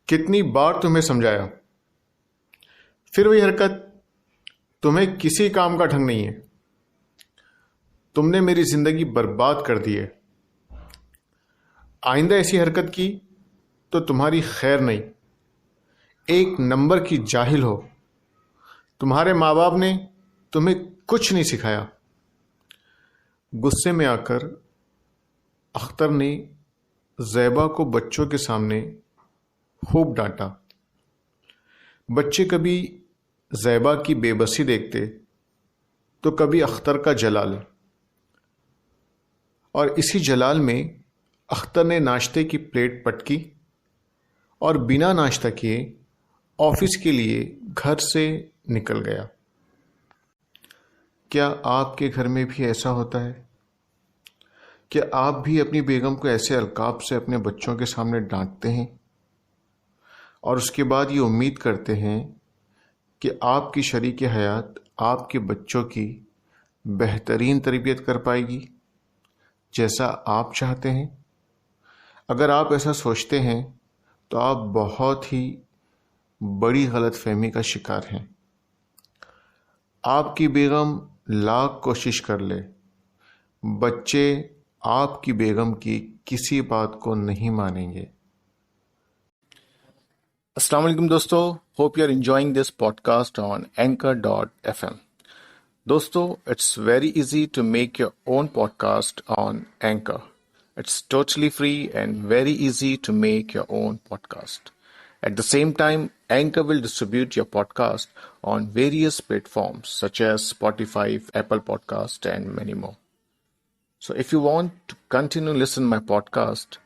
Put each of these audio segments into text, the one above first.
کتنی بار تمہیں سمجھایا، پھر وہی حرکت۔ تمہیں کسی کام کا ڈھنگ نہیں ہے۔ تم نے میری زندگی برباد کر دی ہے۔ آئندہ ایسی حرکت کی تو تمہاری خیر نہیں۔ ایک نمبر کی جاہل ہو۔ تمہارے ماں باپ نے تمہیں کچھ نہیں سکھایا۔ غصے میں آ کر اختر نے زیبا کو بچوں کے سامنے خوب ڈانٹا۔ بچے کبھی زیبا کی بے بسی دیکھتے تو کبھی اختر کا جلال، اور اسی جلال میں اختر نے ناشتے کی پلیٹ پٹکی اور بنا ناشتہ کیے آفس کے لیے گھر سے نکل گیا۔ کیا آپ کے گھر میں بھی ایسا ہوتا ہے؟ کیا آپ بھی اپنی بیگم کو ایسے القاب سے اپنے بچوں کے سامنے ڈانٹتے ہیں اور اس کے بعد یہ امید کرتے ہیں کہ آپ کی شریک حیات آپ کے بچوں کی بہترین تربیت کر پائے گی جیسا آپ چاہتے ہیں؟ اگر آپ ایسا سوچتے ہیں تو آپ بہت ہی بڑی غلط فہمی کا شکار ہیں۔ آپ کی بیگم لاکھ کوشش کر لے، بچے آپ کی بیگم کی کسی بات کو نہیں مانیں گے۔ السلام علیکم دوستو، hope you are enjoying this podcast on anchor.fm۔ دوستو، it's very easy to make your own podcast on anchor. It's totally free and very easy to make your own podcast. At the same time, Anchor will distribute your podcast on various platforms such as Spotify, Apple Podcast, and many more. So if you want to continue listen my podcast,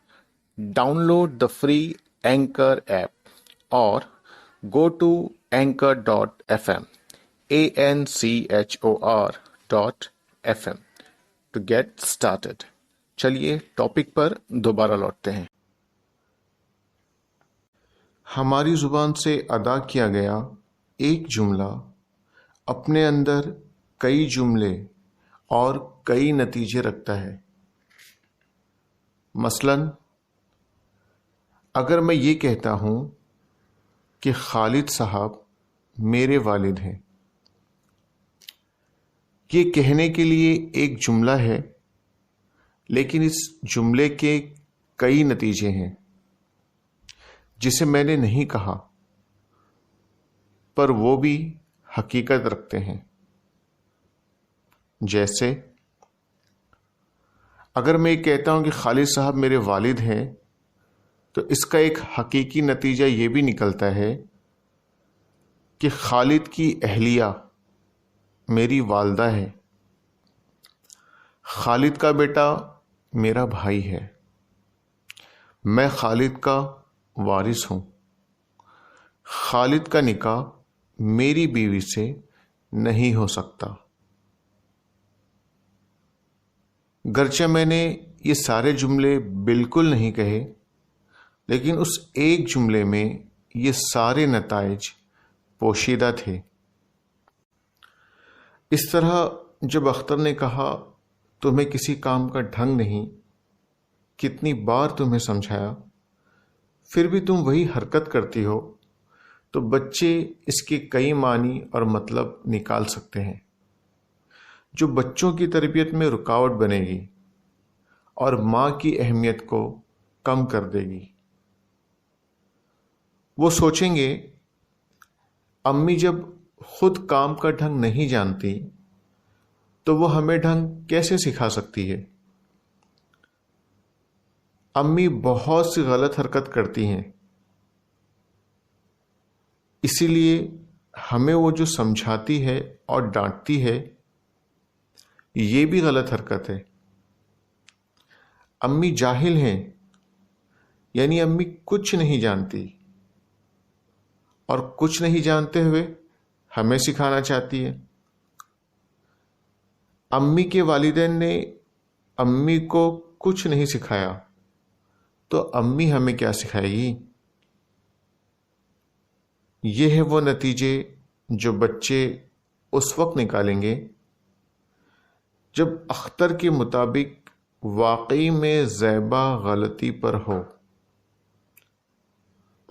download the free Anchor app or go to anchor.fm, anchor.fm to get started. چلیے topic پر دوبارہ لوٹتے ہیں۔ ہماری زبان سے ادا کیا گیا ایک جملہ اپنے اندر کئی جملے اور کئی نتیجے رکھتا ہے۔ مثلا اگر میں یہ کہتا ہوں کہ خالد صاحب میرے والد ہیں، یہ کہنے کے لیے ایک جملہ ہے، لیکن اس جملے کے کئی نتیجے ہیں جسے میں نے نہیں کہا، پر وہ بھی حقیقت رکھتے ہیں۔ جیسے اگر میں یہ کہتا ہوں کہ خالد صاحب میرے والد ہیں، تو اس کا ایک حقیقی نتیجہ یہ بھی نکلتا ہے کہ خالد کی اہلیہ میری والدہ ہے، خالد کا بیٹا میرا بھائی ہے، میں خالد کا وارث ہوں، خالد کا نکاح میری بیوی سے نہیں ہو سکتا۔ گرچہ میں نے یہ سارے جملے بالکل نہیں کہے، لیکن اس ایک جملے میں یہ سارے نتائج پوشیدہ تھے۔ اس طرح جب اختر نے کہا تمہیں کسی کام کا ڈھنگ نہیں، کتنی بار تمہیں سمجھایا، پھر بھی تم وہی حرکت کرتی ہو، تو بچے اس کے کئی معنی اور مطلب نکال سکتے ہیں جو بچوں کی تربیت میں رکاوٹ بنے گی اور ماں کی اہمیت کو کم کر دے گی۔ وہ سوچیں گے امی جب خود کام کا ڈھنگ نہیں جانتی تو وہ ہمیں ڈھنگ کیسے سکھا سکتی ہے؟ امی بہت سی غلط حرکت کرتی ہیں، اسی لیے ہمیں وہ جو سمجھاتی ہے اور ڈانٹتی ہے یہ بھی غلط حرکت ہے۔ امی جاہل ہیں، یعنی امی کچھ نہیں جانتی، اور کچھ نہیں جانتے ہوئے ہمیں سکھانا چاہتی ہے۔ امی کے والدین نے امی کو کچھ نہیں سکھایا تو امی ہمیں کیا سکھائے گی؟ یہ ہے وہ نتیجے جو بچے اس وقت نکالیں گے جب اختر کے مطابق واقعی میں زیبا غلطی پر ہو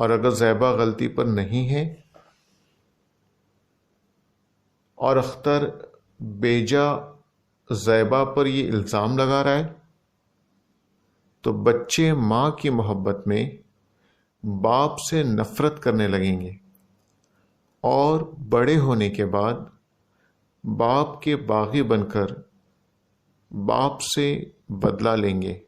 اور اگر زیبا غلطی پر نہیں ہے اور اختر بیجا زیبا پر یہ الزام لگا رہا ہے، تو بچے ماں کی محبت میں باپ سے نفرت کرنے لگیں گے اور بڑے ہونے کے بعد باپ کے باغی بن کر باپ سے بدلہ لیں گے۔